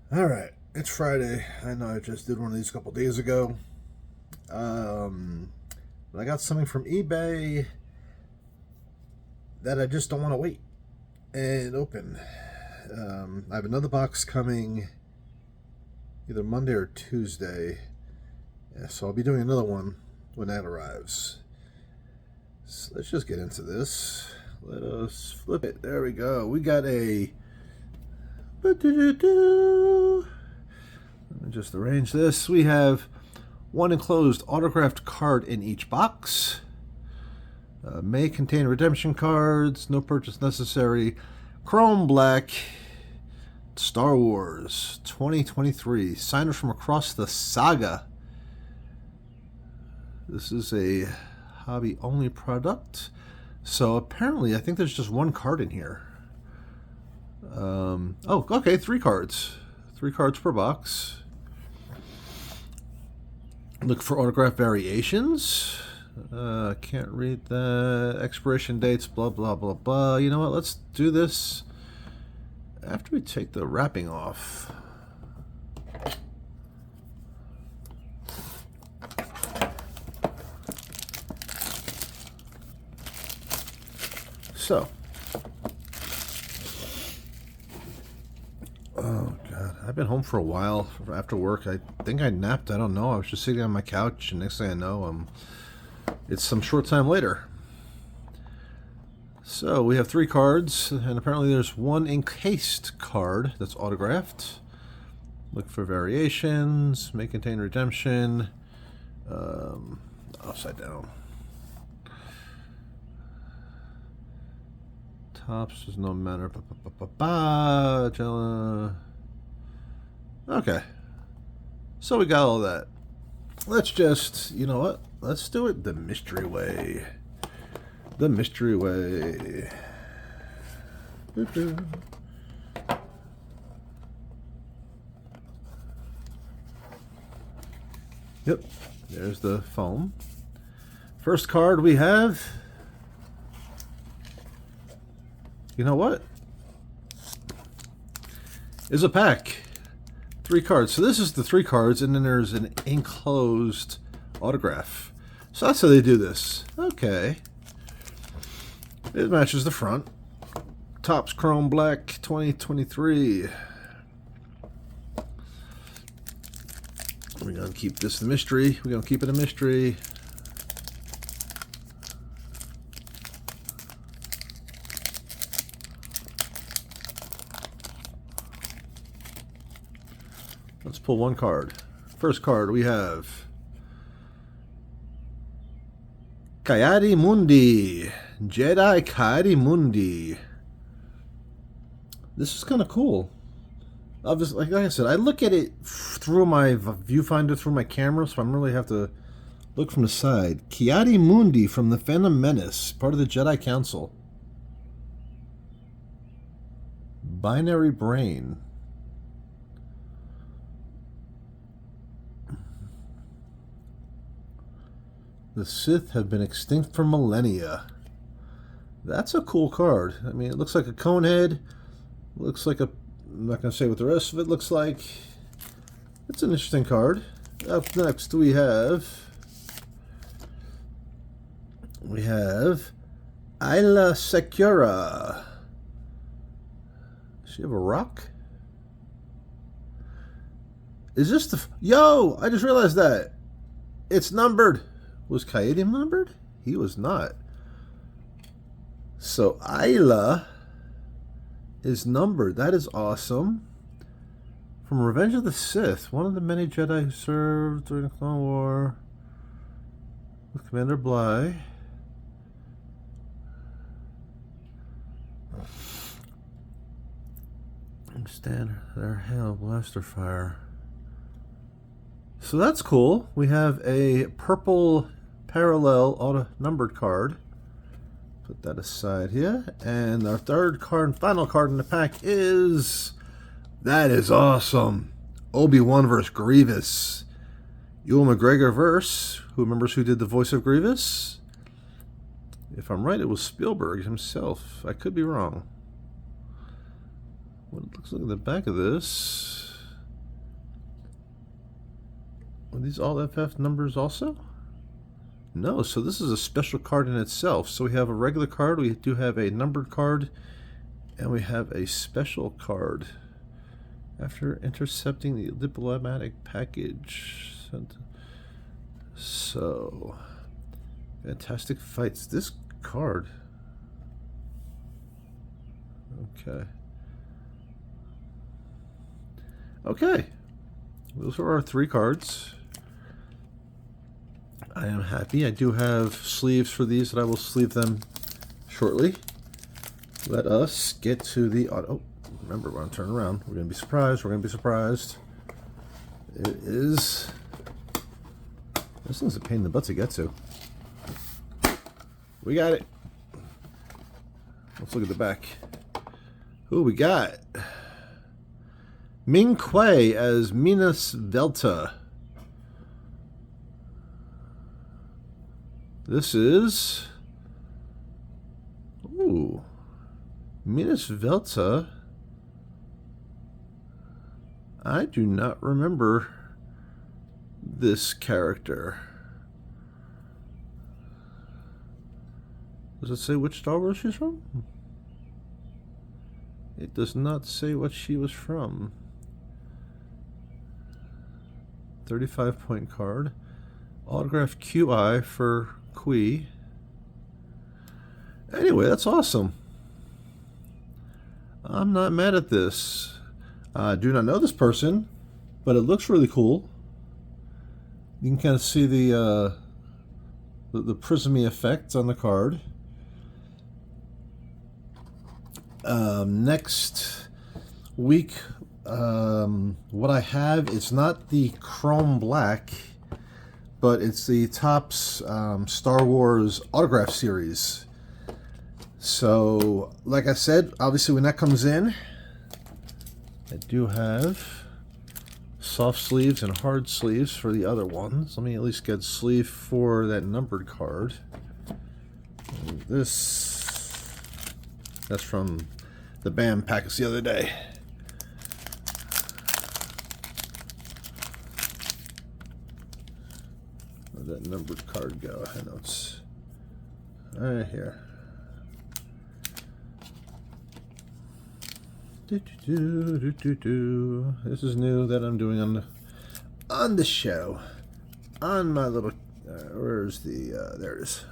Alright, it's Friday. I know I just did one of these a couple days ago. But I got something from eBay that I just don't want to wait and open. I have another box coming either Monday or Tuesday. Yeah, so I'll be doing another one when that arrives. So let's just get into this. Let us flip it. There we go. We got a. Let me just arrange this. We have one enclosed autographed card in each box. May contain redemption cards. No purchase necessary. Chrome black. Star Wars 2023. Signers from across the saga. This is a hobby only product. So apparently, I think there's just one card in here. Oh, okay, 3 cards. 3 cards per box. Look for autograph variations. Can't read the expiration dates, blah, blah, blah, blah. You know what? Let's do this after we take the wrapping off. So. Oh, God. I've been home for a while after work. I think I napped. I don't know. I was just sitting on my couch, and next thing I know, it's some short time later. So we have 3 cards, and apparently there's one encased card that's autographed. Look for variations. May contain redemption. Upside down. Tops is no matter. Okay. So we got all that. Let's just, you know what? Let's do it the mystery way. The mystery way. Yep. There's the foam. First card we have. You know what? Is a pack. 3 cards. So this is the 3 cards, and then there's an enclosed autograph. So that's how they do this. Okay. It matches the front. Topps Chrome Black 2023. We're going to keep this a mystery. We're going to keep it a mystery. Let's pull one card. First card we have Coyote Mundi. Jedi Coyote Mundi. This is kind of cool. Like I said, I look at it through my viewfinder, through my camera, so I really have to look from the side. Coyote Mundi from the Phantom Menace, part of the Jedi Council. Binary Brain. The Sith have been extinct for millennia. That's a cool card. I mean, it looks like a cone head. Looks like a... I'm not going to say what the rest of it looks like. It's an interesting card. Up next we have... Isla Secura. Does she have a rock? Is this the... Yo! I just realized that. It's numbered. Was Coyote numbered? He was not. So Isla is numbered. That is awesome. From Revenge of the Sith, one of the many Jedi who served during the Clone War with Commander Bly. Stand there, hail, blaster fire. So that's cool. We have a purple parallel auto numbered card. Put that aside here. And our third card and final card in the pack is... That is awesome. Obi-Wan versus Grievous. Ewan McGregor verse. Who remembers who did the voice of Grievous? If I'm right, it was Spielberg himself. I could be wrong. What it looks like at the back of this. Are these all FF numbers also? No, so this is a special card in itself. So we have a regular card, we do have a numbered card, and we have a special card. After intercepting the diplomatic package. So, fantastic fights. This card. Okay. Okay. Those are our 3 cards. I am happy. I do have sleeves for these that I will sleeve them shortly. Let us get to the auto. Oh, remember, we're going to turn around. We're going to be surprised. We're going to be surprised. It is. This thing's a pain in the butt to get to. We got it. Let's look at the back. Who we got? Ming Kuei as Minas Velta. This is. Ooh. Minas Velta. I do not remember this character. Does it say which Star Wars she's from? It does not say what she was from. 35-point card. Autograph QI for Kui. Anyway, that's awesome. I'm not mad at this. I do not know this person, but it looks really cool. You can kind of see the prismy effect on the card. Next week, what I have is not the chrome black, but it's the Topps Star Wars autograph series. So, like I said, obviously when that comes in, I do have soft sleeves and hard sleeves for the other ones. Let me at least get sleeve for that numbered card. And that's from the BAM package the other day. Where'd that numbered card go? I know it's right here. This is new that I'm doing on the show, on my little. Where's the? There it is.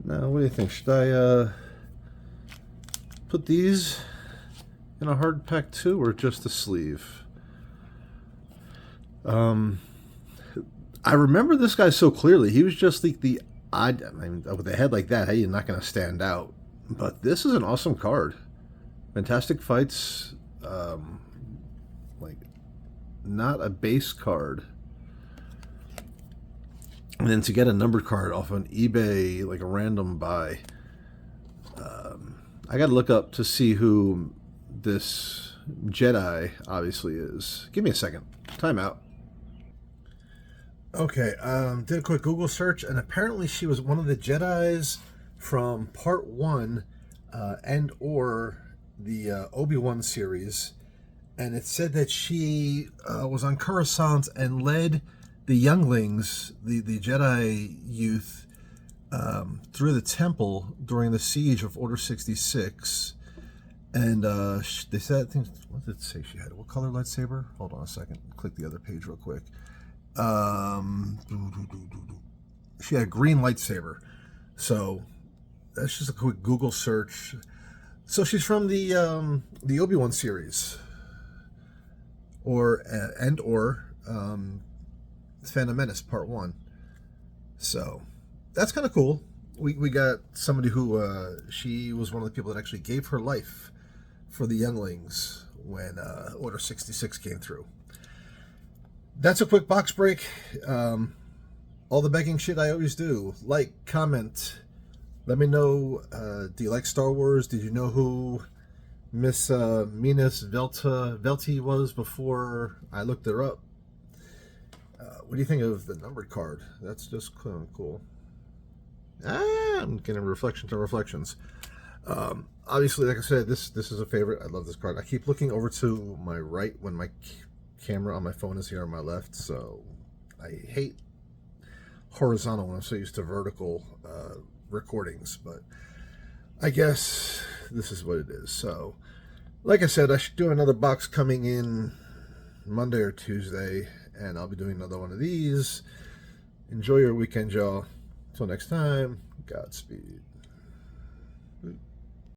Now, what do you think? Should I put these in a hard pack too, or just a sleeve? I remember this guy so clearly. He was just like the odd. I mean, with a head like that, hey, you're not going to stand out. But this is an awesome card. Fantastic fights. Like, not a base card. And then to get a numbered card off an eBay, like a random buy, I got to look up to see who this Jedi obviously is. Give me a second. Time out. Okay, did a quick Google search, and apparently she was one of the Jedis from Part 1 and or the Obi-Wan series, and it said that she was on Coruscant and led the younglings, the Jedi youth, through the temple during the siege of Order 66. And they said, I think, what did it say she had? What color lightsaber? Hold on a second. Click the other page real quick. She had a green lightsaber. So that's just a quick Google search. So she's from the Obi-Wan series, or Phantom Menace Part 1. So that's kind of cool. We got somebody who she was one of the people that actually gave her life for the younglings when Order 66 came through. That's a quick box break. All the begging shit I always do. Like, comment. Let me know, do you like Star Wars? Did you know who Miss Minas Velti was before I looked her up? What do you think of the numbered card? That's just cool. I'm getting reflections on reflections. Obviously, like I said, this is a favorite. I love this card. I keep looking over to my right when my camera on my phone is here on my left, so I hate horizontal when I'm so used to vertical recordings, but I guess this is what it is. So, like I said, I should do another box coming in Monday or Tuesday, and I'll be doing another one of these. Enjoy your weekend, y'all. Until next time, Godspeed.